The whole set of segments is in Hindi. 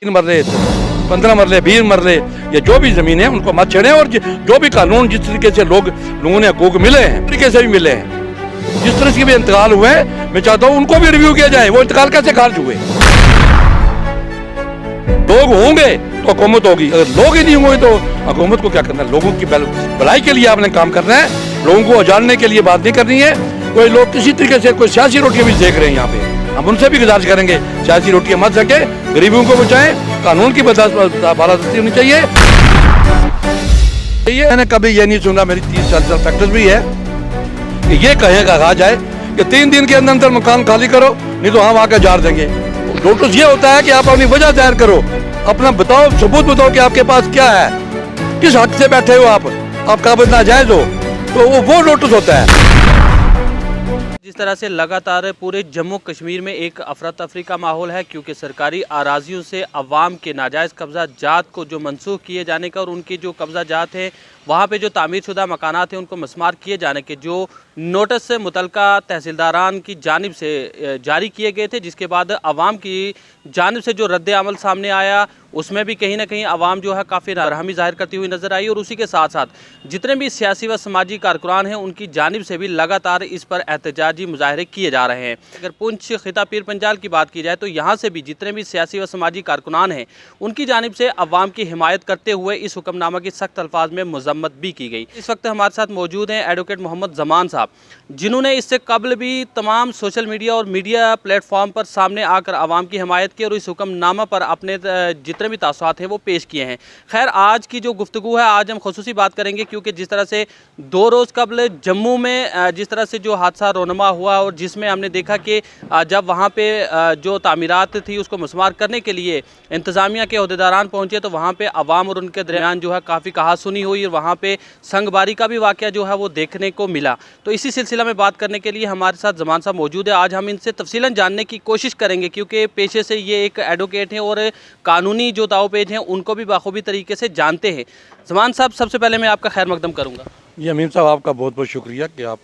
3 मरले 15 मरले 20 मरले या जो भी ज़मीन है उनको मत छेड़ें। और जो भी कानून जिस तरीके से लोगों ने हकूक मिले हैं तरीके से भी मिले हैं, जिस तरह से भी इंतकाल हुए हैं, मैं चाहता हूँ उनको भी रिव्यू किया जाए। वो इंतकाल कैसे खारिज हुए? लोग होंगे तो हुकूमत होगी, अगर लोग ही नहीं होंगे तो हुकूमत को क्या करना है? लोगों की भलाई के लिए आपने काम करना है, लोगों को उजाड़ने के लिए बात नहीं करनी है। कोई लोग किसी तरीके से कोई सियासी रोटियां भी देख रहे हैं यहाँ पे, हम उनसे भी गुजारिश करेंगे सियासी रोटियां मत सके, गरीबों को बचाएं, कानून की बालादस्ती होनी चाहिए। मैंने कभी ये नहीं सुना, मेरी 30-40 साल प्रैक्टिस भी है कि ये कहा जाए कि 3 दिन के अंदर मकान खाली करो, नहीं तो हम आकर जार देंगे। नोटिस ये होता है कि आप अपनी वजह जाहिर करो, अपना बताओ, सबूत बताओ कि आपके पास क्या है, किस हक से बैठे हो आप काबिज नाजायज हो, तो वो नोटिस होता है। जिस तरह से लगातार पूरे जम्मू कश्मीर में एक अफरा तफरी का माहौल है, क्योंकि सरकारी आराजियों से अवाम के नाजायज़ कब्जा जात को जो मनसूख किए जाने का और उनके जो कब्जा जात हैं वहाँ पे जो तामीर शुदा मकानात हैं उनको मस्मार किए जाने के जो नोटिस मुतलका तहसीलदारान की जानिब से जारी किए गए थे, जिसके बाद अवाम की जानिब से जो रद्द अमल सामने आया उसमें भी कहीं ना कहीं अवाम जो है काफ़ी नारहमी जाहिर करती हुई नज़र आई। और उसी के साथ साथ जितने भी सियासी व समाजी कारकुनान हैं उनकी जानिब से भी लगातार इस पर एहतजाजी मुजाहरे किए जा रहे हैं। अगर पुंछ खिता पीर पंजाल की बात की जाए तो यहाँ से भी जितने भी सियासी व समाजी कारकुनान हैं उनकी जानिब से अवाम की हिमायत करते हुए इस हुक्मनामा की सख्त अल्फाज में मजम्मत भी की गई। इस वक्त हमारे साथ मौजूद हैं एडवोकेट मोहम्मद जमान साहब, जिन्होंने इससे कबल भी तमाम सोशल मीडिया और मीडिया प्लेटफॉर्म पर सामने आकर अवाम की हिमायत की और इस हुक्मनामा पर अपने जितने भी तासुरात हैं वो पेश किए हैं। खैर, आज की जो गुफ्तगू है आज हम खुसूसी बात करेंगे, क्योंकि जिस तरह से 2 रोज़ कबल जम्मू में जिस तरह से जो हादसा रोनमा हुआ और जिसमें हमने देखा कि जब वहाँ पे जो तामीरात थी उसको मस्मार करने के लिए इंतज़ामिया के अहदेदारान पहुँचे तो वहाँ पे अवाम और उनके दरमियान जो है काफ़ी कहासुनी हुई और वहाँ पे संगबारी का भी वाक़या जो है वो देखने को मिला। तो इसी सिलसिला में बात करने के लिए हमारे साथ जमान साहब मौजूद है। आज हम इनसे तफसीलन जानने की कोशिश करेंगे, क्योंकि पेशे से ये एक एडवोकेट हैं और कानूनी जो दाव पेज हैं उनको भी बाखूबी तरीके से जानते हैं। जमान साहब, सबसे पहले मैं आपका खैर मकदम करूँगा। जी अमीन साहब, आपका बहुत बहुत शुक्रिया कि आप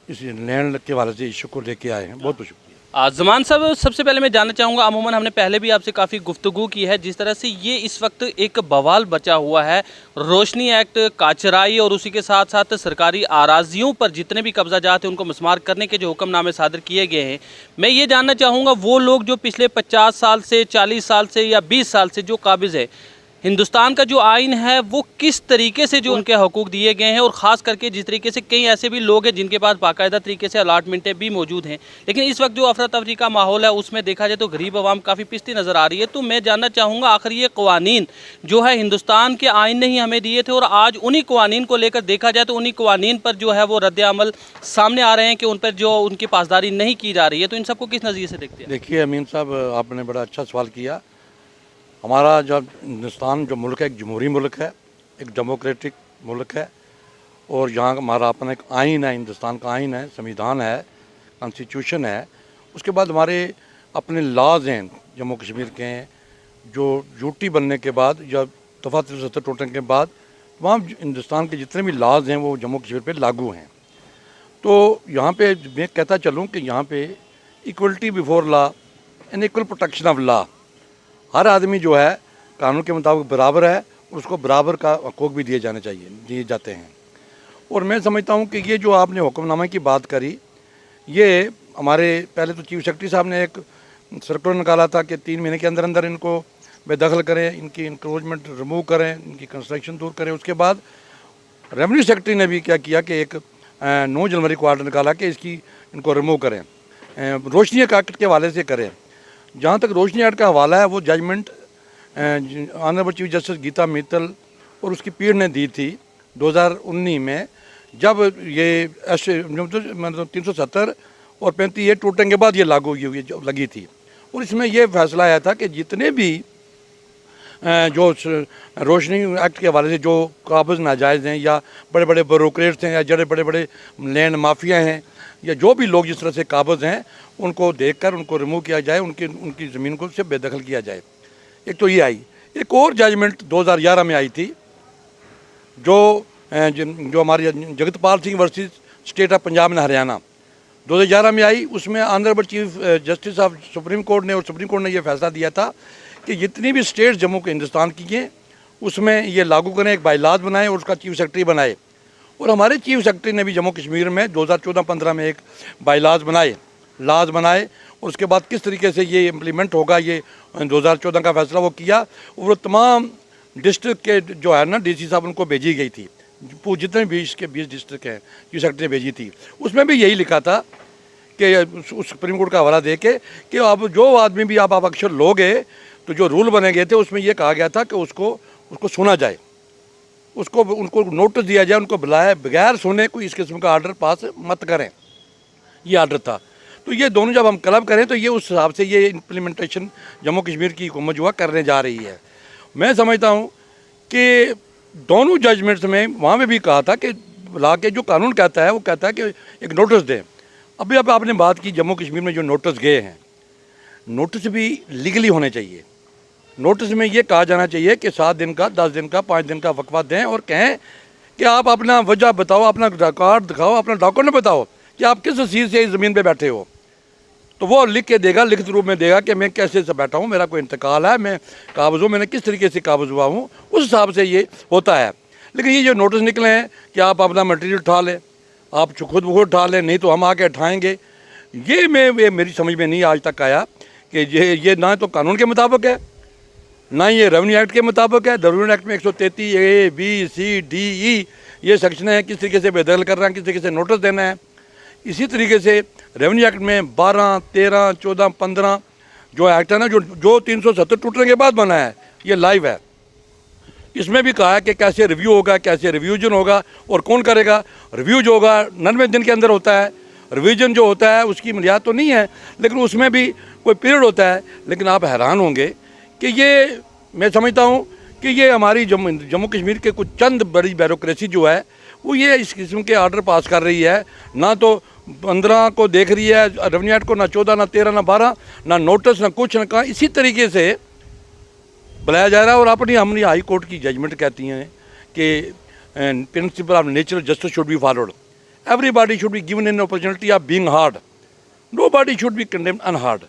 इस लैंड के वाले से इशू को लेके आए हैं, बहुत बहुत शुक्रिया। जमान साहब, सबसे पहले मैं जानना चाहूँगा, अमूमन हमने पहले भी आपसे काफ़ी गुफ्तगू की है, जिस तरह से ये इस वक्त एक बवाल बचा हुआ है रोशनी एक्ट, काचराई और उसी के साथ साथ सरकारी आराजियों पर जितने भी कब्जा जात हैं उनको मस्मार करने के जो हुक्मनामे सादर किए गए हैं, मैं ये जानना चाहूँगा वो लोग जो पिछले 50 साल से 40 साल से या 20 साल से जो काबिज है, हिंदुस्तान का जो आइन है वो किस तरीके से जो उनके हकूक़ दिए गए हैं, और ख़ास करके जिस तरीके से कई ऐसे भी लोग हैं जिनके पास बाकायदा तरीके से अलाटमेंटें भी मौजूद हैं, लेकिन इस वक्त जो अफरा तफरी का माहौल है उसमें देखा जाए तो गरीब आवाम काफ़ी पिसती नज़र आ रही है। तो मैं जानना चाहूँगा, आखिर ये कवानीन जो है हिंदुस्तान के आइन ने ही हमें दिए थे और आज उन्हीं कवानीन को लेकर देखा जाए तो उन्हीं कवानीन पर जो है वो रद्द अमल सामने आ रहे हैं कि उन पर जो उनकी पासदारी नहीं की जा रही है। तो इन सबको किस नज़रिए से देखते हैं? देखिए अमीन साहब, आपने बड़ा अच्छा सवाल किया। हमारा जब हिंदुस्तान जो मुल्क है एक जमहूरी मुल्क है, एक डेमोक्रेटिक मुल्क है, और यहाँ हमारा अपना एक आइन है, हिंदुस्तान का आइन है, संविधान है, कॉन्स्टिट्यूशन है। उसके बाद हमारे अपने लॉज हैं जम्मू कश्मीर के हैं, जो यूटी बनने के बाद या दफ़ा 73 टूटने के बाद तमाम हिंदुस्तान के जितने भी लॉज हैं वो जम्मू कश्मीर पे लागू हैं। तो यहाँ पे मैं कहता चलूँ कि यहाँ पे equality before law and equal protection of law, हर आदमी जो है कानून के मुताबिक बराबर है और उसको बराबर का हकूक़ भी दिए जाते हैं। और मैं समझता हूँ कि ये जो आपने हुक्मनामे की बात करी, ये हमारे पहले तो चीफ सेक्रेटरी साहब ने एक सर्कुलर निकाला था कि 3 महीने के अंदर अंदर इनको बेदखल करें, इनकी इंक्रोचमेंट रिमूव करें, इनकी कंस्ट्रक्शन दूर करें। उसके बाद रेवेन्यू सेक्रेटरी ने भी क्या किया कि एक 9 जनवरी को आर्डर निकाला कि इनको रिमूव करें, रोशनी एक्ट के हवाले से करें। जहाँ तक रोशनी एक्ट का हवाला है वो judgement honourable chief justice Geeta Mittal और उसकी पीठ ने दी थी 2019 में, जब ये मतलब 370 और 35 ये टूटने के बाद ये लागू लगी थी। और इसमें ये फैसला आया था कि जितने भी जो रोशनी एक्ट के हवाले से जो काबिज नाजायज़ हैं या बड़े बड़े ब्रोकरेज हैं या जड़े बड़े बड़े लैंड माफिया हैं या जो भी लोग जिस तरह से काबिज हैं उनको देखकर उनको रिमूव किया जाए, उनकी ज़मीन को से बेदखल किया जाए। एक तो ये आई। एक और जजमेंट 2011 में आई थी जो हमारी Jagatpal Singh versus state of Punjab and Haryana 2011 में आई। उसमें honourable chief justice of supreme court ने ये फैसला दिया था कि जितनी भी स्टेट्स जम्मू के हिंदुस्तान की हैं उसमें ये लागू करें, एक बाईलाज बनाए और उसका चीफ सेक्रेटरी बनाए। और हमारे चीफ सेक्रेटरी ने भी जम्मू कश्मीर में 2014-15 में एक बाईलाज बनाए, लाज बनाए, और उसके बाद किस तरीके से ये इम्प्लीमेंट होगा, ये 2014 का फैसला वो किया। और वो तमाम डिस्ट्रिक्ट के जो है ना डीसी साहब उनको भेजी गई थी, जितने 20 डिस्ट्रिक्ट हैं चीफ सेक्रेटरी ने भेजी थी। उसमें भी यही लिखा था कि उस सुप्रीम कोर्ट का हवाला दे के कि अब जो आदमी भी आप अक्षर लोगे तो जो रूल बने गए थे उसमें ये कहा गया था कि उसको सुना जाए, उनको नोटिस दिया जाए, उनको बुलाया, बगैर सुने कोई इस किस्म का आर्डर पास मत करें, ये आर्डर था। तो ये दोनों जब हम क्लब करें तो ये उस हिसाब से ये इम्प्लीमेंटेशन जम्मू कश्मीर की हुकूमत जो है करने जा रही है। मैं समझता हूँ कि दोनों जजमेंट्स में वहाँ में भी कहा था कि ला के जो कानून कहता है वो कहता है कि एक नोटिस दें। अभी अब आपने बात की जम्मू कश्मीर में जो नोटिस गए हैं, नोटिस भी लीगली होने चाहिए। नोटिस में ये कहा जाना चाहिए कि 7 दिन का, 10 दिन का, 5 दिन का वक्फा दें और कहें कि आप अपना वजह बताओ, अपना रिकॉर्ड दिखाओ, अपना डॉक्यूमेंट बताओ कि आप किस चीज़ से इस ज़मीन पे बैठे हो। तो वो लिख के देगा, लिखित रूप में देगा कि मैं कैसे से बैठा हूँ, मेरा कोई इंतकाल है, मैं काबज़ हूँ, मैंने किस तरीके से काबज़ हुआ हूँ, उस हिसाब से ये होता है। लेकिन ये जो नोटिस निकले हैं कि आप अपना मटेरियल उठा लें, आप खुद ब खुद उठा लें, नहीं तो हम आके उठाएँगे, ये मेरी समझ में नहीं आज तक आया कि ये ना तो कानून के मुताबिक है, ना ये रेवेन्यू एक्ट के मुताबिक है। रेवेन्यू एक्ट में 133 A, B, C, D, E ये सेक्शन है, किस तरीके से बेदखल कर रहे हैं, किस तरीके से नोटिस देना है। इसी तरीके से रेवेन्यू एक्ट में 12, 13, 14, 15 जो एक्ट है ना, जो 370 टूटने के बाद बना है, ये लाइव है। इसमें भी कहा है कि कैसे रिव्यू होगा, कैसे रिव्यूजन होगा और कौन करेगा। रिव्यू जो होगा 99 दिन के अंदर होता है, रिवीजन जो होता है उसकी मियाद तो नहीं है, लेकिन उसमें भी कोई पीरियड होता है। लेकिन आप हैरान होंगे कि ये मैं समझता हूँ कि ये हमारी जम्मू कश्मीर के कुछ चंद बड़ी ब्यूरोक्रेसी जो है वो ये इस किस्म के आर्डर पास कर रही है। ना तो 15 को देख रही है रेवेन्यू एक्ट को, ना 14, ना 13, ना 12, ना नोटिस, ना कुछ, ना कहा। इसी तरीके से बुलाया जा रहा है। और हमारी हाई कोर्ट की जजमेंट कहती हैं कि principle of natural justice should be followed, everybody should be given an opportunity of being heard, nobody should be condemned unheard.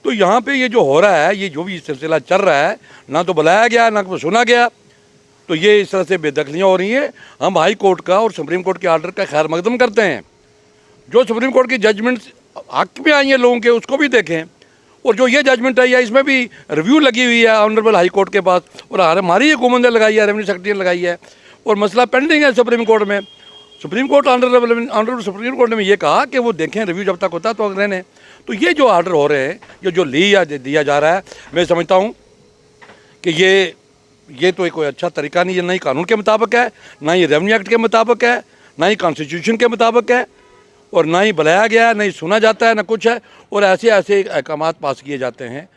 तो यहाँ पे ये जो हो रहा है, ये जो भी सिलसिला चल रहा है, ना तो बुलाया गया, ना तो सुना गया, तो ये इस तरह से बेदखलियाँ हो रही हैं। हम हाई कोर्ट का और सुप्रीम कोर्ट के आर्डर का खैर मकदम करते हैं। जो सुप्रीम कोर्ट की जजमेंट हक में आई है लोगों के, उसको भी देखें। और जो ये जजमेंट आई है इसमें भी रिव्यू लगी हुई है ऑनरेबल हाई कोर्ट के पास, और हमारी हुकूमत ने लगाई है, रेवेन्यू सेक्रेटरी ने लगाई है, और मसला पेंडिंग है सुप्रीम कोर्ट में। Supreme court honourable supreme court ने ये कहा कि वो देखें, रिव्यू जब तक होता है तो रहने। तो ये जो आर्डर हो रहे हैं, ये जो दिया जा रहा है, मैं समझता हूँ कि ये तो कोई अच्छा तरीका नहीं है। ना ही कानून के मुताबिक है, ना ही रेवेन्यू एक्ट के मुताबिक है, ना ही कॉन्स्टिट्यूशन के मुताबिक है, और ना ही बुलाया गया है, ना ही सुना जाता है, ना कुछ है। और ऐसे अहकाम पास किए जाते हैं।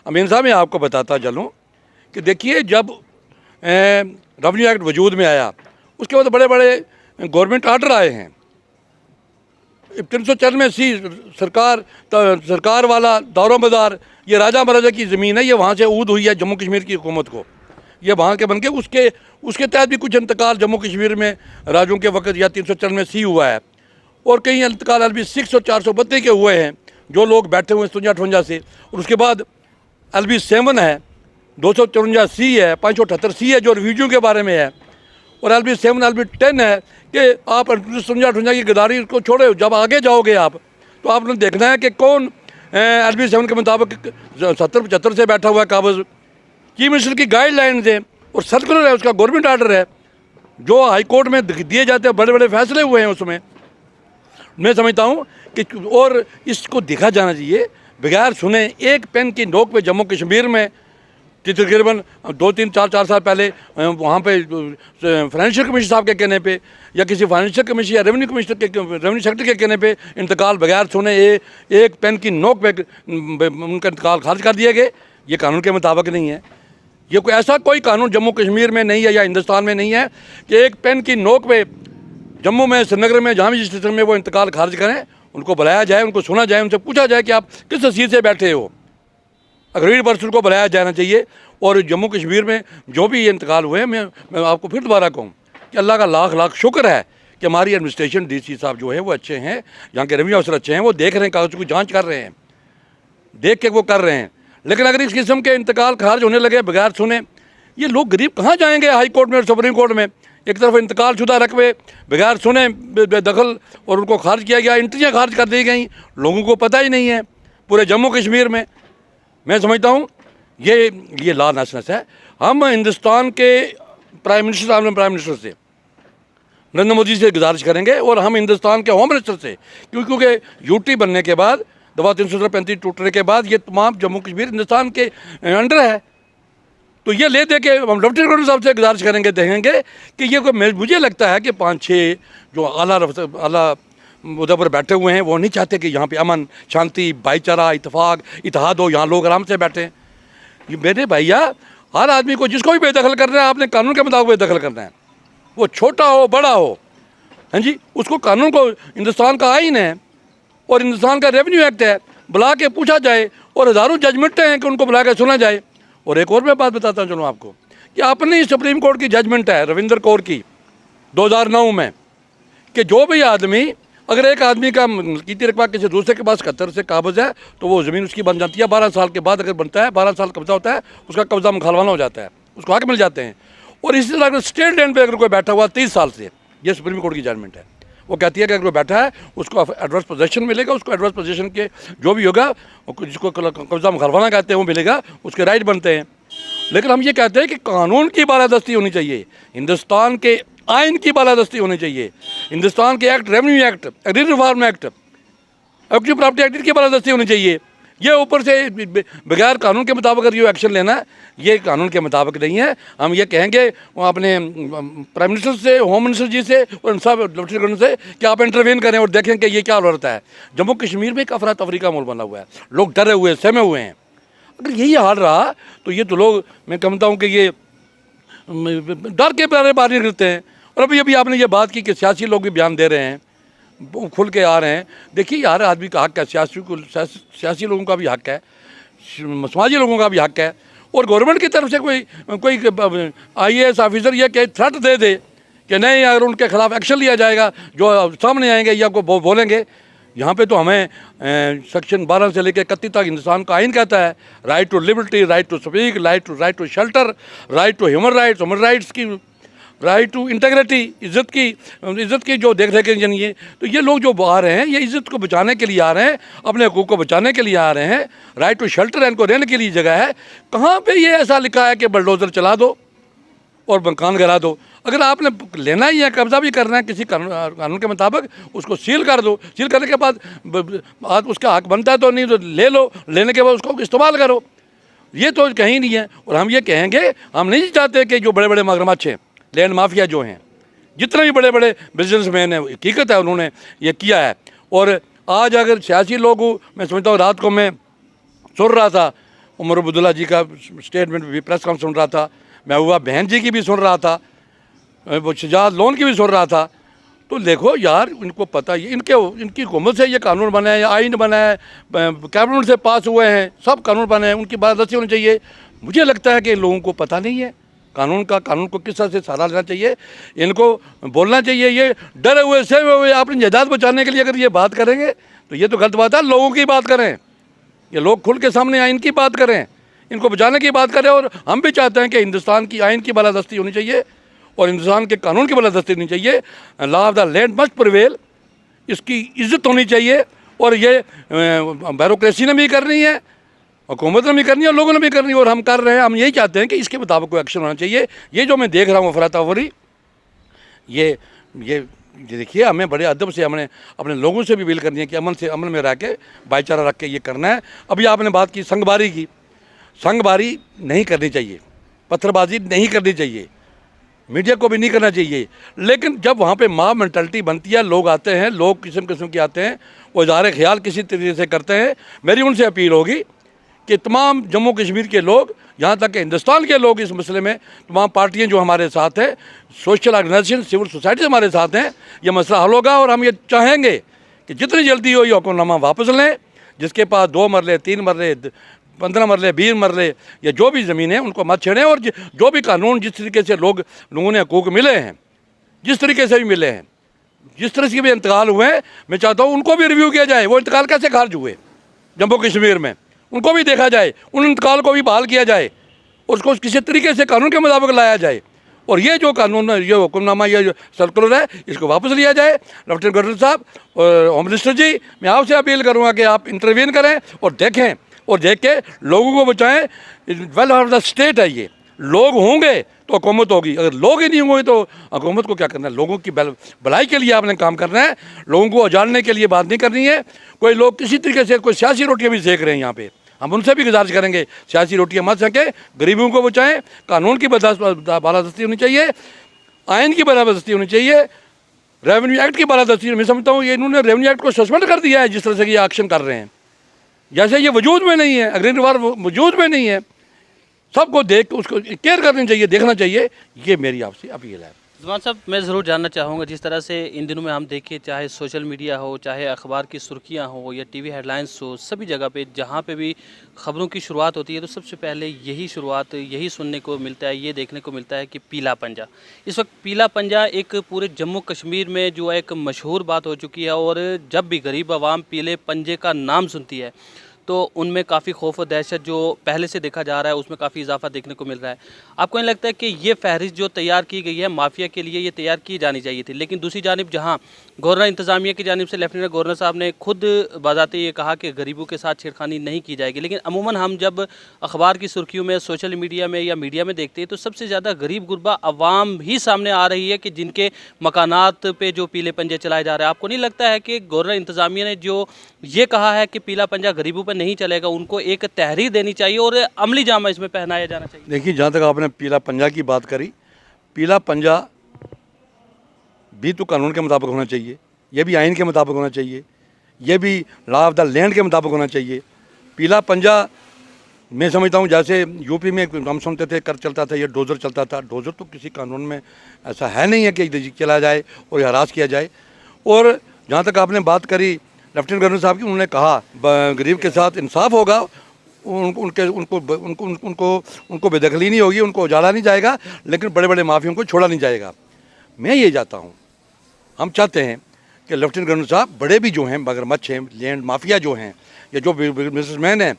अमीन साहब, मैं आपको बताता चलूँ कि देखिए, जब रेवेन्यू एक्ट वजूद में आया उसके बाद बड़े बड़े गवर्नमेंट आर्डर आए हैं। 394C सरकार वाला दौरों मदार, ये राजा महाराजा की ज़मीन है, ये वहाँ से ऊद हुई है जम्मू कश्मीर की हुकूमत को, ये वहाँ के बन के उसके तहत भी कुछ इंतकाल जम्मू कश्मीर में राजों के वक्त या 394C हुआ है। और कई इंतकाल LB 6 और 432 के हुए हैं, जो लोग बैठे हुए हैं 57-58 से। और उसके बाद LB 7 है, 254C है, 578C है जो रिव्यूजों के बारे में है, और LB 7, LB 10 है कि आप 58 की गद्दारी को छोड़े, जब आगे जाओगे आप तो आपने देखना है कि कौन LB 7 के मुताबिक 70-75 से बैठा हुआ है काबज़। चीफ मिनिस्टर की गाइडलाइंस है और सर्कुलर है, उसका गवर्नमेंट आर्डर है, जो हाई कोर्ट में दिए जाते हैं, बड़े बड़े फैसले हुए हैं उसमें। मैं समझता हूँ कि और इसको देखा जाना चाहिए बगैर सुने। एक पेन की नोक पे जम्मू कश्मीर में तकरीबन 2-3-4 साल पहले वहाँ पे फाइनेंशियल कमिश्नर साहब के कहने पे, या किसी फाइनेंशियल कमिश्नर या रेवेन्यू सेक्रेटरी के कहने पे इंतकाल बगैर सुने एक पेन की नोक पे उनका इंतकाल खारिज कर दिए गए। ये कानून के मुताबिक नहीं है। ये कोई ऐसा कोई कानून जम्मू कश्मीर में नहीं है या हिंदुस्तान में नहीं है कि एक पेन की नोक पे जम्मू में, श्रीनगर में, जहाँ भी जिस स्टेशन में वो इंतकाल खारिज करें, उनको बुलाया जाए, उनको सुना जाए, उनसे पूछा जाए कि आप किस हैसियत से बैठे हो। अग्रीड पर्सन को बुलाया जाना चाहिए। और जम्मू कश्मीर में जो भी ये इंतकाल हुए हैं, मैं आपको फिर दोबारा कहूँ कि अल्लाह का लाख लाख शुक्र है कि हमारी एडमिनिस्ट्रेशन DC साहब जो है वो अच्छे हैं, यहाँ के रेवेन्यू अफसर अच्छे हैं, वो देख रहे हैं, कागज़ की जाँच कर रहे हैं, देख के वो कर रहे हैं। लेकिन अगर इस किस्म के इंतकाल खारिज होने लगे बगैर सुने, ये लोग गरीब कहाँ जाएंगे हाई कोर्ट में और सुप्रीम कोर्ट में। एक तरफ इंतकाल शुदा रकबे बगैर सुने बेदखल और उनको खारिज किया गया, एंट्रियाँ खारिज कर दी गई, लोगों को पता ही नहीं है पूरे जम्मू कश्मीर में। मैं समझता हूँ ये लॉलेसनेस है। हम हिंदुस्तान के प्राइम मिनिस्टर से नरेंद्र मोदी से गुजारिश करेंगे और हम हिंदुस्तान के होम मिनिस्टर से, क्योंकि यूटी बनने के बाद दफा 335 टूटने के बाद ये तमाम जम्मू कश्मीर हिंदुस्तान के अंडर है, तो ये ले दे के हम लेफ्टिनेंट गवर्नर साहब से गुजारिश करेंगे, देखेंगे कि ये कोई, मुझे लगता है कि 5-6 जो आला उधर पर बैठे हुए हैं वो नहीं चाहते कि यहाँ पे अमन शांति भाईचारा इत्तेफाक इत्तेहाद हो, यहाँ लोग आराम से बैठें। ये मेरे भैया, हर आदमी को जिसको भी बेदखल करना है आपने कानून के मुताबिक बेदखल करना है, वो छोटा हो बड़ा हो, हाँ जी, उसको कानून को, हिंदुस्तान का आइन है और हिंदुस्तान का रेवेन्यू एक्ट है, बुला के पूछा जाए और हज़ारों जजमेंटें हैं कि उनको बुला के सुना जाए। और एक और मैं बात बताता हूँ चलो आपको, कि अपनी सुप्रीम कोर्ट की जजमेंट है रविंदर कौर की 2009 में, कि जो भी आदमी, अगर एक आदमी का मलकीती रकबा किसी दूसरे के पास कतर से काबज है तो वो ज़मीन उसकी बन जाती है। 12 साल के बाद अगर बनता है, 12 साल कब्जा होता है, उसका कब्जा मुखालवाना हो जाता है, उसको हक मिल जाते हैं। और इसी तरह अगर स्टेट लैंड पे अगर कोई बैठा हुआ 30 साल से, ये सुप्रीम कोर्ट की जजमेंट है, वो कहती है कि अगर कोई बैठा है उसको एडवर्स पोजीशन मिलेगा, उसको एडवर्स पोजीशन के जो भी होगा, जिसको कब्जा मुखालवाना कहते हैं वो मिलेगा, उसके राइट बनते हैं। लेकिन हम ये कहते हैं कि कानून की बालादस्ती होनी चाहिए, हिंदुस्तान के आइन की बालादस्ती होनी चाहिए, हिंदुस्तान के act, revenue act, agri reform act, active property act की बालादस्ती होनी चाहिए। ये ऊपर से बगैर कानून के मुताबिक अगर ये एक्शन लेना है, ये कानून के मुताबिक नहीं है। हम ये कहेंगे अपने प्राइम मिनिस्टर से, होम मिनिस्टर जी से और सब लेफ्टिनेंट गवर्नर से कि आप इंटरवेन करें और देखें कि ये क्या हो रहा है। जम्मू कश्मीर में एक अफरा तफरी का माहौल बना हुआ है, लोग डरे हुए सहमे हुए हैं। अगर यही हाल रहा तो ये तो लोग, मैं कहता हूँ कि ये डर के बारे बात नहीं करते हैं। और अभी आपने ये बात की कि सियासी लोग भी बयान दे रहे हैं, खुल के आ रहे हैं। देखिए यार, आदमी का हक है, सियासी लोगों का भी हक है, समाजी लोगों का भी हक है। और गवर्नमेंट की तरफ से कोई IAS ऑफिसर ये कि थ्रेट दे दे कि नहीं, अगर उनके खिलाफ एक्शन लिया जाएगा, जो सामने आएंगे या को बोलेंगे। यहाँ पे तो हमें सेक्शन 12 से लेकर 31 तक हिंदुस्तान का आइन कहता है, right to liberty, right to speak, right to shelter, right to human rights की, राइट टू इंटेग्रिटी, इज़्ज़त की जो देख रेख है। तो ये लोग जो आ रहे हैं, ये इज़्ज़त को बचाने के लिए आ रहे हैं, अपने हकूक़ को बचाने के लिए आ रहे हैं। राइट टू शेल्टर, इनको रहने के लिए जगह है। कहाँ पे ये ऐसा लिखा है कि बलडोज़र चला दो और मकान गिरा दो? अगर आपने लेना ही है, कब्जा भी करना है किसी कानून के मुताबिक, उसको सील कर दो। सील करने के बाद उसका हक बनता है तो नहीं तो ले लो, लेने के बाद उसको इस्तेमाल करो। ये तो कहीं नहीं है। और हम ये कहेंगे, हम नहीं चाहते कि जो बड़े बड़े मगरमच्छ हैं, लैंड माफिया जो हैं, जितने भी बड़े बड़े बिजनेसमैन हैं, हकीकत है उन्होंने ये किया है। और आज अगर सियासी लोग, मैं समझता हूँ, रात को मैं सुन रहा था उमर अब्दुल्ला जी का स्टेटमेंट भी, प्रेस कॉन्फ्रेंस सुन रहा था, महबूबा बहन जी की भी सुन रहा था, वो शजाद लोन की भी सुन रहा था। तो देखो यार, इनको पता ही, इनकी हुकूमत से ये कानून बना है, आइन बना है, कैबिनेट से पास हुए हैं, सब कानून बने हैं, उनकी बातचीत होनी चाहिए। मुझे लगता है कि इन लोगों को पता नहीं है कानून को किस तरह से सहारा लेना चाहिए, इनको बोलना चाहिए। ये डरे हुए सहमे हुए अपनी जायदाद बचाने के लिए अगर ये बात करेंगे तो ये तो गलत बात है। लोगों की बात करें, ये लोग खुल के सामने आए, इनकी बात करें, इनको बचाने की बात करें। और हम भी चाहते हैं कि हिंदुस्तान की आइन की बालादस्ती होनी चाहिए और हिंदुस्तान के कानून की बालादस्ती होनी चाहिए। Law of the land must prevail, इसकी इज्जत होनी चाहिए। और ये ब्यूरोक्रेसी ने भी करनी है, हुकूमत ने भी करनी है, और लोगों ने भी करनी है, और हम कर रहे हैं। हम यही चाहते हैं कि इसके मुताबिक कोई एक्शन होना चाहिए। ये जो मैं देख रहा हूँ अफरा तफरी, ये देखिए, हमें बड़े अदब से हमने अपने लोगों से भी अपील करनी है कि अमन में रह के, भाईचारा रख के ये करना है। अभी आपने बात की संगबारी की, संगबारी नहीं करनी चाहिए, पत्थरबाजी नहीं करनी चाहिए, मीडिया को भी नहीं करना चाहिए। लेकिन जब वहाँ पे मॉब मेंटालिटी बनती है, लोग आते हैं, लोग किस्म किस्म के आते हैं, वो इज़हार ख्याल किसी तरीके से करते हैं, मेरी उनसे अपील होगी कि तमाम जम्मू कश्मीर के लोग, यहाँ तक कि हिंदुस्तान के लोग, इस मसले में तमाम पार्टियाँ जो हमारे साथ हैं, सोशल ऑर्गेनाइजेशन, सिविल सोसाइटी हमारे साथ हैं, ये मसला हल होगा। और हम ये चाहेंगे कि जितनी जल्दी हो ये हुक्मनामा वापस लें। जिसके पास 2 मरले, 3 मरले, 15 मरले, 20 मरले या जो भी ज़मीन है, उनको मत छेड़ें। और जो भी कानून, जिस तरीके से लोगों ने हकूक़ मिले हैं, जिस तरीके से भी मिले हैं, जिस तरह से भी इंतकाल हुए हैं, मैं चाहता हूँ उनको भी रिव्यू किया जाए। वो इंतकाल कैसे खारिज हुए जम्मू कश्मीर में, उनको भी देखा जाए, उन इंतकाल को भी बहाल किया जाए, उसको किसी तरीके से कानून के मुताबिक लाया जाए। और ये जो कानून, ये हुक्मनामा, ये जो सर्कुलर है, इसको वापस लिया जाए। लेफ्टिनेंट गवर्नर साहब और होम मिनिस्टर जी, मैं आपसे अपील करूँगा कि आप इंटरवीन करें और देखें, और देख के लोगों को बचाएं। वेल ऑफ द स्टेट है ये, लोग होंगे तो हुकूमत होगी, अगर लोग ही नहीं होंगे तो हुकूमत को क्या करना है? लोगों की भलाई के लिए आपने काम करना है, लोगों को उजाड़ने के लिए बात नहीं करनी है। कोई लोग किसी तरीके से कोई सियासी रोटियाँ भी सेक रहे हैं यहाँ पे, हम उनसे भी गुजारिश करेंगे सियासी रोटियाँ मत सेकें, गरीबों को बचाएं। कानून की बालादस्ती होनी चाहिए, आइन की बालादस्ती होनी चाहिए, रेवेन्यू एक्ट की बालादस्ती। मैं समझता हूँ ये इन्होंने रेवेन्यू एक्ट को सस्पेंड कर दिया है जिस तरह से ये एक्शन कर रहे हैं, जैसे ये वजूद में नहीं है, अग्रिम वार वजूद में नहीं है। सबको देख के उसको केयर करनी चाहिए, देखना चाहिए। ये मेरी आपसे अपील है। ज़ुमान साहब, मैं ज़रूर जानना चाहूँगा, जिस तरह से इन दिनों में हम देखें, चाहे सोशल मीडिया हो, चाहे अखबार की सुर्खियाँ हो या टीवी हेडलाइंस हो, सभी जगह पे जहाँ पे भी खबरों की शुरुआत होती है तो सबसे पहले यही सुनने को मिलता है, ये देखने को मिलता है कि पीला पंजा। इस वक्त पीला पंजा एक पूरे जम्मू कश्मीर में जो है एक मशहूर बात हो चुकी है, और जब भी गरीब आवाम पीले पंजे का नाम सुनती है तो उनमें काफ़ी खौफ और दहशत जो पहले से देखा जा रहा है उसमें काफ़ी इजाफा देखने को मिल रहा है। आपको नहीं लगता है कि ये फहरिस्त जो तैयार की गई है माफिया के लिए, ये तैयार की जानी चाहिए थी? लेकिन दूसरी जानिब जहां गवर्नर इंतज़ामिया की जानिब से लेफ्टिनेंट गवर्नर साहब ने खुद बाज़ाते ये कहा कि गरीबों के साथ छेड़खानी नहीं की जाएगी, लेकिन अमूमन हम जब अखबार की सुर्खियों में, सोशल मीडिया में या मीडिया में देखते हैं तो सबसे ज़्यादा गरीब गुरबा अवाम ही सामने आ रही है कि जिनके मकानात पे जो पीले पंजे चलाए जा रहे हैं। आपको नहीं लगता है कि गवर्नर इंतज़ामिया ने जो ये कहा है कि पीला पंजा गरीबों पर नहीं चलेगा, उनको एक तहरीर देनी चाहिए और अमली जामा इसमें पहनाया जाना चाहिए? देखिए, जहाँ तक आपने पीला पंजा की बात करी, पीला पंजा भी तो कानून के मुताबिक होना चाहिए, ये भी आइन के मुताबिक होना चाहिए, ये भी लॉ ऑफ द लैंड के मुताबिक होना चाहिए। पीला पंजा मैं समझता हूँ जैसे यूपी में हम सुनते थे कर चलता था, ये डोज़र चलता था। डोज़र तो किसी कानून में ऐसा है नहीं है कि चला जाए और हरास किया जाए। और जहाँ तक आपने बात करी लेफ्टिनेंट गवर्नर साहब की, उन्होंने कहा गरीब के साथ इंसाफ होगा, उनको बेदखली नहीं होगी, उनको उजाला नहीं जाएगा, लेकिन बड़े बड़े माफियों को छोड़ा नहीं जाएगा। मैं ये चाहता हूँ, हम चाहते हैं कि लेफ्टिनेंट गवर्नर साहब बड़े भी जो हैं, मगरमच्छ हैं, लैंड माफिया जो हैं, या जो बिजनेसमैन हैं,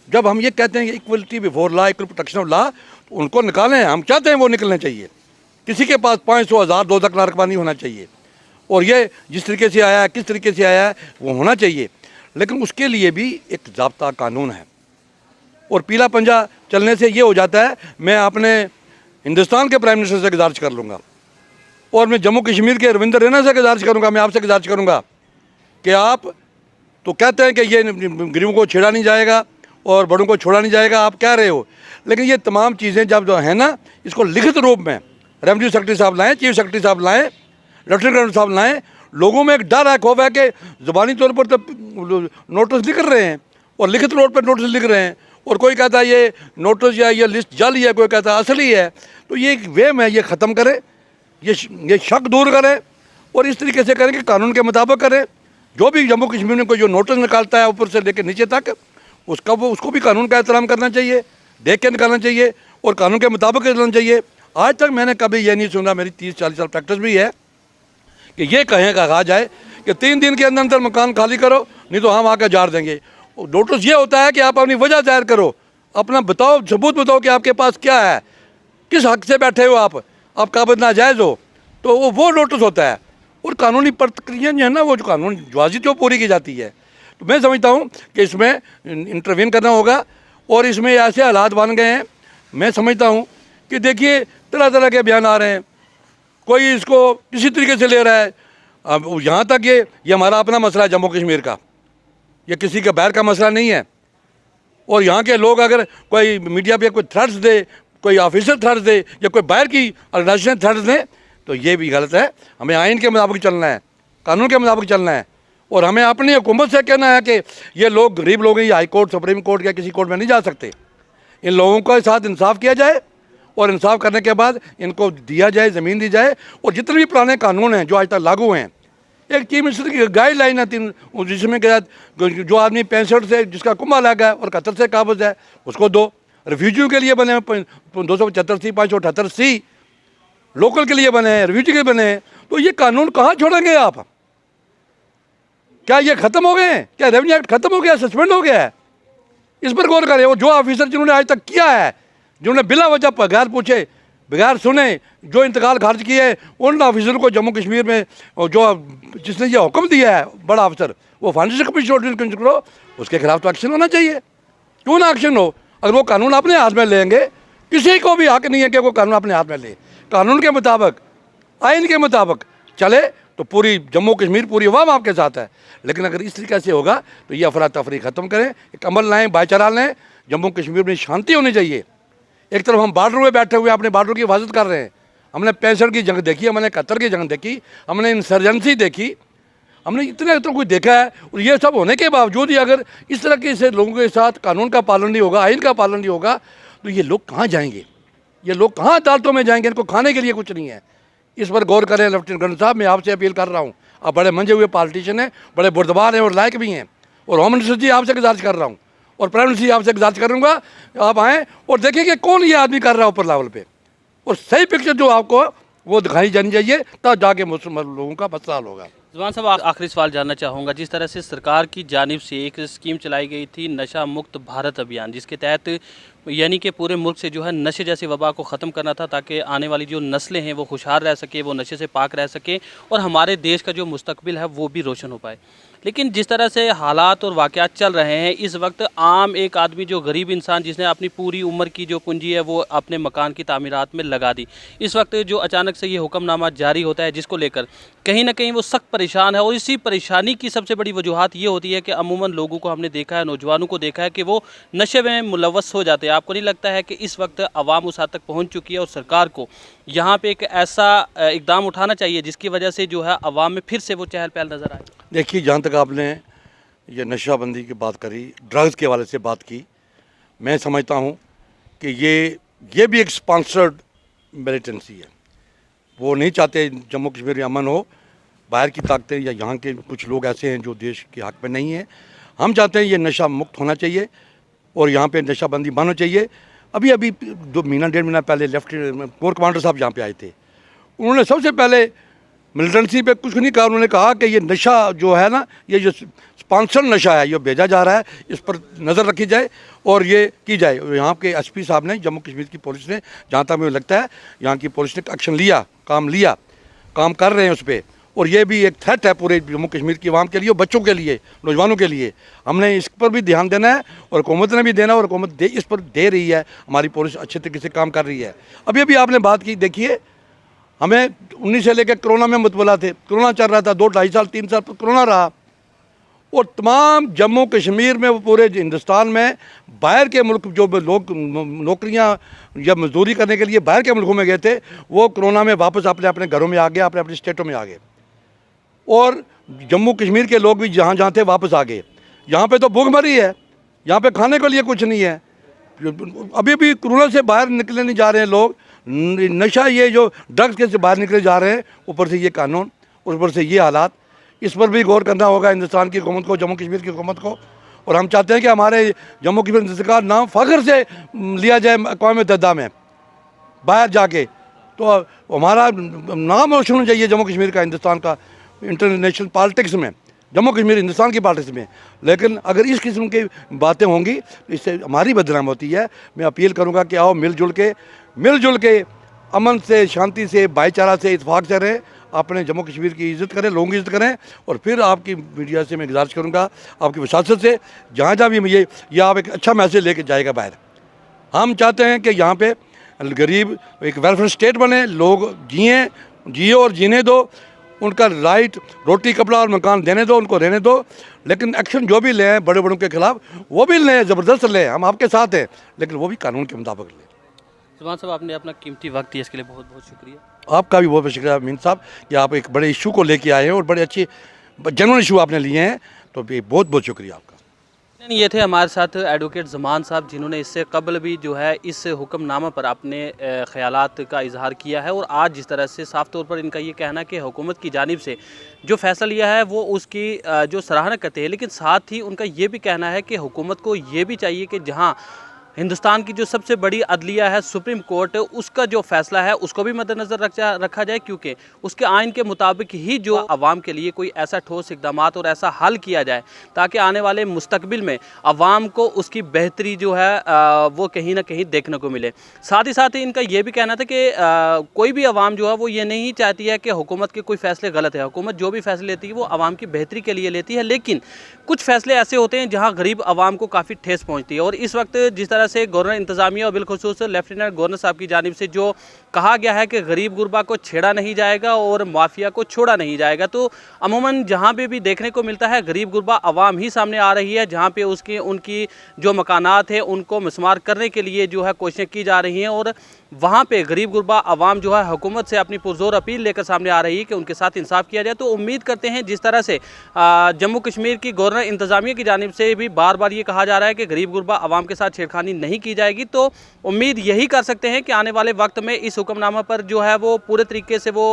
जब हम ये कहते हैं कि equality before law, equal protection of law, तो उनको निकालें। हम चाहते हैं वो निकलने चाहिए। किसी के पास 500, 1000, 2 लाख रकबा नहीं होना चाहिए। और ये जिस तरीके से आया है, किस तरीके से आया है, वो होना चाहिए, लेकिन उसके लिए भी एक ज़ाब्ता कानून है। और पीला पंजा चलने से ये हो जाता है, मैं अपने हिंदुस्तान के प्राइम मिनिस्टर से गुजारिश कर लूँगा, और मैं जम्मू कश्मीर के रविंद्र रैना से गुजारिश करूँगा, मैं आपसे गुजारिश करूँगा कि आप तो कहते हैं कि ये गरीबों को छेड़ा नहीं जाएगा और बड़ों को छोड़ा नहीं जाएगा, आप कह रहे हो, लेकिन ये तमाम चीज़ें जब जो है ना, इसको लिखित रूप में रेवेन्यू सेक्रेटरी साहब लाएँ, चीफ सेक्रेटरी साहब लाएँ, लेफ्टिनेंट गवर्नर साहब लाएँ। लोगों में एक डर है, खौफ है कि ज़ुबानी तौर पर तो नोटिस लिख रहे हैं और लिखित तौर पर नोटिस लिख रहे हैं, और कोई कहता है ये नोटिस या ये लिस्ट जाली है, कोई कहता है असली है। तो ये एक वेम है, ये ख़त्म करें, ये शक दूर करें और इस तरीके से करें कि कानून के मुताबिक करें। जो भी जम्मू कश्मीर में कोई जो नोटिस निकालता है ऊपर से लेकर नीचे तक, उसको भी कानून का एहतराम करना चाहिए, देख के निकालना चाहिए और कानून के मुताबिक करना चाहिए। आज तक मैंने कभी ये नहीं सुना, मेरी 30-40 साल प्रैक्टिस भी है, कि ये कहा जाए कि 3 दिन के अंदर मकान खाली करो, नहीं तो हम आकर जार देंगे। नोटिस ये होता है कि आप अपनी वजह जाहिर करो, अपना बताओ, सबूत बताओ कि आपके पास क्या है, किस हक से बैठे हो आप काबिज नाजायज़ हो, तो वो नोटिस होता है। और कानूनी प्रक्रिया जो है ना, वो जो कानून वाजिब जो पूरी की जाती है। तो मैं समझता हूँ कि इसमें इंटरवीन करना होगा। और इसमें ऐसे हालात बन गए हैं, मैं समझता हूँ कि देखिए तरह तरह के बयान आ रहे हैं, कोई इसको किसी तरीके से ले रहा है। अब यहाँ तक ये हमारा अपना मसला है जम्मू कश्मीर का, ये किसी के बाहर का मसला नहीं है। और यहाँ के लोग अगर कोई मीडिया पे कोई थ्रेट्स दे, कोई ऑफिसर थ्रेट्स दे या कोई बाहर की ऑर्गेनाइजेशन थ्रेट्स दें, तो ये भी गलत है। हमें आइन के मुताबिक चलना है, कानून के मुताबिक चलना है। और हमें अपनी हुकूमत से कहना है कि ये लोग गरीब लोग हैं, ये हाई कोर्ट, सुप्रीम कोर्ट या किसी कोर्ट में नहीं जा सकते। इन लोगों के साथ इंसाफ किया जाए और इंसाफ करने के बाद इनको दिया जाए, ज़मीन दी जाए। और जितने भी पुराने कानून हैं जो आज तक लागू हैं, एक चीफ मिनिस्टर की गाइडलाइन है 3, जिसमें के जो आदमी 65 से जिसका कुम्भा लगा है और 71 से काबज है उसको दो। रिफ्यूजियों के लिए बने 275C, 578C लोकल के लिए बने हैं, रिफ्यूजी के बने हैं। तो ये कानून कहाँ छोड़ेंगे आप? क्या ये ख़त्म हो गए हैं? क्या रेवेन्यू एक्ट ख़त्म हो गया, सस्पेंड हो गया है? इस पर गौर करें। वो जो ऑफिसर जिन्होंने आज तक किया है, जिन्होंने बिला वजह बगैर पूछे बगैर सुने जो इंतकाल खारिज किए, उन ऑफिसरों को जम्मू कश्मीर में जो जिसने ये हुक्म दिया है बड़ा अफसर, वो फाइनेंशियल कमीशन करो, उसके खिलाफ तो एक्शन होना चाहिए। क्यों ना एक्शन हो? अगर वो कानून अपने हाथ में लेंगे, किसी को भी हक नहीं है कि वो कानून अपने हाथ में ले। कानून के मुताबिक, आइन के मुताबिक चले तो पूरी जम्मू कश्मीर, पूरी अवाम आपके साथ है। लेकिन अगर इस तरीके से होगा तो ये अफरा तफरी ख़त्म करें, एक अमल लाएँ, भाईचारा लाएँ। जम्मू कश्मीर में शांति होनी चाहिए। एक तरफ हम बॉर्डर में बैठे हुए अपने बॉर्डर की हिफाजत कर रहे हैं। हमने 65 की जंग देखी, हमने 71 की जंग देखी, हमने इंसर्जेंसी देखी, हमने इतने तो कुछ देखा है। और ये सब होने के बावजूद ही अगर इस तरह के से लोगों के साथ कानून का पालन नहीं होगा, आइन का पालन नहीं होगा, तो ये लोग कहाँ जाएंगे? ये लोग कहाँ अदालतों में जाएंगे? इनको खाने के लिए कुछ नहीं है। इस पर गौर करें लेफ्टिनेंट गवर्नर साहब, मैं आपसे अपील कर रहा हूँ। आप बड़े मंजे हुए पॉलिटिशियन हैं, बड़े बुर्दबार हैं और लायक भी हैं। और होम मिनिस्टर जी आपसे गुजारिश कर रहा हूँ, और प्राइम मिनिस्टर जी आपसे गुजारिश करूँगा, आप आएँ और देखें कि कौन ये आदमी कर रहा है ऊपर लेवल पे, और सही पिक्चर जो आपको वो दिखाई जानी चाहिए, तब जाके मुसलमान लोगों का मसला हल होगा। ज़ुबान साहब, आखिरी सवाल जानना चाहूँगा। जिस तरह से सरकार की जानिब से एक स्कीम चलाई गई थी नशा मुक्त भारत अभियान, जिसके तहत यानी कि पूरे मुल्क से जो है नशे जैसी वबा को ख़त्म करना था, ताकि आने वाली जो नस्लें हैं वो खुशहाल रह सके, वो नशे से पाक रह सके और हमारे देश का जो मुस्तकबिल है वो भी रोशन हो पाए। लेकिन जिस तरह से हालात और वाक़यात चल रहे हैं इस वक्त, आम एक आदमी जो गरीब इंसान जिसने अपनी पूरी उम्र की जो पूंजी है वो अपने मकान की तामीरात में लगा दी, इस वक्त जो अचानक से ये हुक्मनामा जारी होता है जिसको लेकर कहीं ना कहीं वो सख्त परेशान है। और इसी परेशानी की सबसे बड़ी वजूहत ये होती है कि अमूमन लोगों को हमने देखा है, नौजवानों को देखा है कि वो नशे में मुलव्वस हो जाते हैं। आपको नहीं लगता है कि इस वक्त आवाम उस हद तक पहुँच चुकी है और सरकार को यहाँ पर एक ऐसा इकदाम उठाना चाहिए जिसकी वजह से जो है आवाम में फिर से वो चहल पहल नज़र आए? देखिए, जहाँ तक आपने ये नशाबंदी की बात करी, ड्रग्स के हवाले से बात की, मैं समझता हूँ कि ये भी एक स्पॉन्सर्ड मिलिटेंसी है। वो नहीं चाहते जम्मू कश्मीर में अमन हो। बाहर की ताकतें या यहाँ के कुछ लोग ऐसे हैं जो देश के हक में नहीं हैं। हम चाहते हैं ये नशा मुक्त होना चाहिए और यहाँ पे नशाबंदी बंद होनी चाहिए। अभी 1.5 महीना पहले लेफ्टिनेंट कोर कमांडर साहब यहाँ पे आए थे। उन्होंने सबसे पहले मिलिटेंसी पे कुछ नहीं कहा। उन्होंने कहा कि ये नशा जो है ना, ये जो स्पॉन्सर नशा है, ये भेजा जा रहा है, इस पर नज़र रखी जाए और ये की जाए। यहाँ के एसपी साहब ने, जम्मू कश्मीर की पुलिस ने, जहाँ तक मुझे लगता है यहाँ की पुलिस ने एक्शन लिया, काम कर रहे हैं उस पर। और ये भी एक थ्रेट है पूरे जम्मू कश्मीर की आवाम के लिए, बच्चों के लिए, नौजवानों के लिए। हमने इस पर भी ध्यान देना है और हुकूमत ने भी देना, और हुकूमत इस पर दे रही है। हमारी पुलिस अच्छे तरीके से काम कर रही है। अभी आपने बात की, देखिए हमें 19 से लेकर कोरोना में मुतबला थे, कोरोना चल रहा था, 2, 2.5 साल 3 साल कोरोना रहा, और तमाम जम्मू कश्मीर में, पूरे हिंदुस्तान में बाहर के मुल्क जो लोग नौकरियां या मजदूरी करने के लिए बाहर के मुल्कों में गए थे, वो कोरोना में वापस अपने अपने घरों में आ गए, अपने अपने स्टेटों में आ गए। और जम्मू कश्मीर के लोग भी जहाँ जहाँ थे वापस आ गए। यहाँ पे तो भूखमरी है, यहाँ पे खाने के लिए कुछ नहीं है। अभी भी कोरोना से बाहर निकले नहीं जा रहे हैं लोग। नशा, ये जो ड्रग्स के से बाहर निकले जा रहे हैं, ऊपर से ये कानून, ऊपर से ये हालात, इस पर भी गौर करना होगा हिंदुस्तान की हुकूमत को, जम्मू कश्मीर की हुकूमत को। और हम चाहते हैं कि हमारे जम्मू कश्मीर का नाम फ़ख्र से लिया जाए अक़वाम मुत्तहिदा में, बाहर जाके, तो हमारा नाम रोशन होना चाहिए जम्मू कश्मीर का, हिंदुस्तान का, इंटरनेशनल पॉलिटिक्स में, जम्मू कश्मीर हिंदुस्तान की पॉलिटिक्स में। लेकिन अगर इस किस्म की बातें होंगी तो इससे हमारी बदनाम होती है। मैं अपील करूँगा कि आओ मिलजुल के अमन से, शांति से, भाईचारा से, इत्तेफाक से रहें, अपने जम्मू कश्मीर की इज़्ज़त करें, लोगों की इज़्ज़त करें। और फिर आपकी मीडिया से मैं गुजारिश करूँगा, आपकी वसासत से, जहाँ जहाँ भी ये आप एक अच्छा मैसेज लेके जाएगा बाहर। हम चाहते हैं कि यहाँ पे गरीब एक वेलफेयर स्टेट बने, लोग जिए और जीने दो, उनका राइट, रोटी कपड़ा और मकान देने दो, उनको रहने दो। लेकिन एक्शन जो भी लें बड़े बड़ों के खिलाफ, वो भी लें, ज़बरदस्त लें, हम आपके साथ हैं, लेकिन वो भी कानून के मुताबिक लें। ज़ुबान साहब, आपने अपना कीमती वक्त दिया, इसके लिए बहुत बहुत शुक्रिया। आपका भी बहुत बहुत शुक्रिया मीन साहब कि आप एक बड़े इशू को लेके आए हैं और बड़े अच्छे जेन्युइन इशू आपने लिए हैं, तो बहुत बहुत शुक्रिया आपका। ये थे हमारे साथ एडवोकेट ज़मान साहब, जिन्होंने इससे कबल भी जो है इस हुक्मनामा पर अपने ख़यालात का इजहार किया है। और आज जिस तरह से साफ़ तौर पर इनका ये कहना है कि हुकूमत की जानिब से जो फ़ैसला लिया है वो उसकी जो सराहना करते हैं, लेकिन साथ ही उनका ये भी कहना है कि हुकूमत को ये भी चाहिए कि जहाँ हिंदुस्तान की जो सबसे बड़ी अदलिया है सुप्रीम कोर्ट, उसका जो फैसला है उसको भी मद्देनज़र रखा जाए, क्योंकि उसके आइन के मुताबिक ही जो अवाम के लिए कोई ऐसा ठोस इकदाम और ऐसा हल किया जाए ताकि आने वाले मुस्तकबिल में अवाम को उसकी बेहतरी जो है वो कहीं ना कहीं देखने को मिले। साथ ही इनका ये भी कहना था कि कोई भी अवाम जो है वो ये नहीं चाहती है कि हुकूमत के कोई फैसले गलत है। हुकूमत जो भी फैसले लेती है वो अवाम की बेहतरी के लिए लेती है, लेकिन कुछ फैसले ऐसे होते हैं जहाँ गरीब अवाम को काफ़ी ठेस पहुँचती है। और इस वक्त जिस तरह से गवर्नर इंतज़ामिया और बिलखुसूस लेफ्टिनेंट गवर्नर साहब की जानिब से जो कहा गया है कि गरीब गुरबा को छेड़ा नहीं जाएगा और माफिया को छोड़ा नहीं जाएगा, तो अमूमन जहाँ पे भी देखने को मिलता है गरीब गुरबा अवाम ही सामने आ रही है, जहाँ पे उनकी जो मकानात है उनको मिसमार करने के लिए जो है कोशिशें की जा रही हैं। और वहाँ पे गरीब गुरबा अवाम जो है हुकूमत से अपनी पुरजोर अपील लेकर सामने आ रही है कि उनके साथ इंसाफ किया जाए। तो उम्मीद करते हैं जिस तरह से जम्मू कश्मीर की गवर्नर इंतज़ामिया की जानिब से भी बार बार ये कहा जा रहा है कि गरीब गुरबा अवाम के साथ छेड़खानी नहीं की जाएगी, तो उम्मीद यही कर सकते हैं कि आने वाले वक्त में इस हुक्मनामा पर जो है वो पूरे तरीके से वो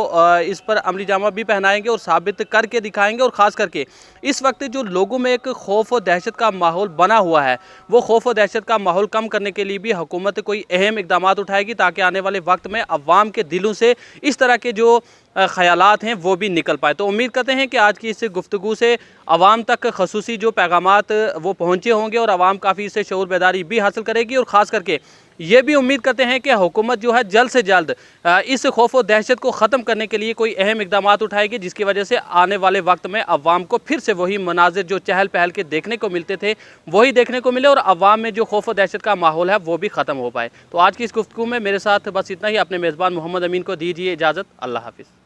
इस पर अमली जामा भी पहनाएंगे और साबित करके दिखाएंगे। और ख़ास करके इस वक्त जो लोगों में एक खौफ और दहशत का माहौल बना हुआ है, वो खौफ और दहशत का माहौल कम करने के लिए भी हुकूमत कोई अहम इकदाम उठाएगी ताकि आने वाले वक्त में अवाम के दिलों से इस तरह के जो ख़यालात हैं वो भी निकल पाए। तो उम्मीद करते हैं कि आज की इस गुफ्तगू से अवाम तक खसूसी जो पैगामात वो पहुँचे होंगे और अवाम काफ़ी इससे शऊर बेदारी भी हासिल करेगी। और ख़ास करके ये भी उम्मीद करते हैं कि हुकूमत जो है जल्द से जल्द इस खौफ और दहशत को ख़त्म करने के लिए कोई अहम इकदाम उठाएगी, जिसकी वजह से आने वाले वक्त में अवाम को फिर से वही मनाजिर जो चहल पहल के देखने को मिलते थे वही देखने को मिले और अवाम में जो खौफ और दहशत का माहौल है वो भी ख़त्म हो पाए। तो आज की इस गुफ्तगू में मेरे साथ बस इतना ही। अपने मेज़बान मोहम्मद अमीन को दीजिए इजाज़त। अल्लाह हाफिज़।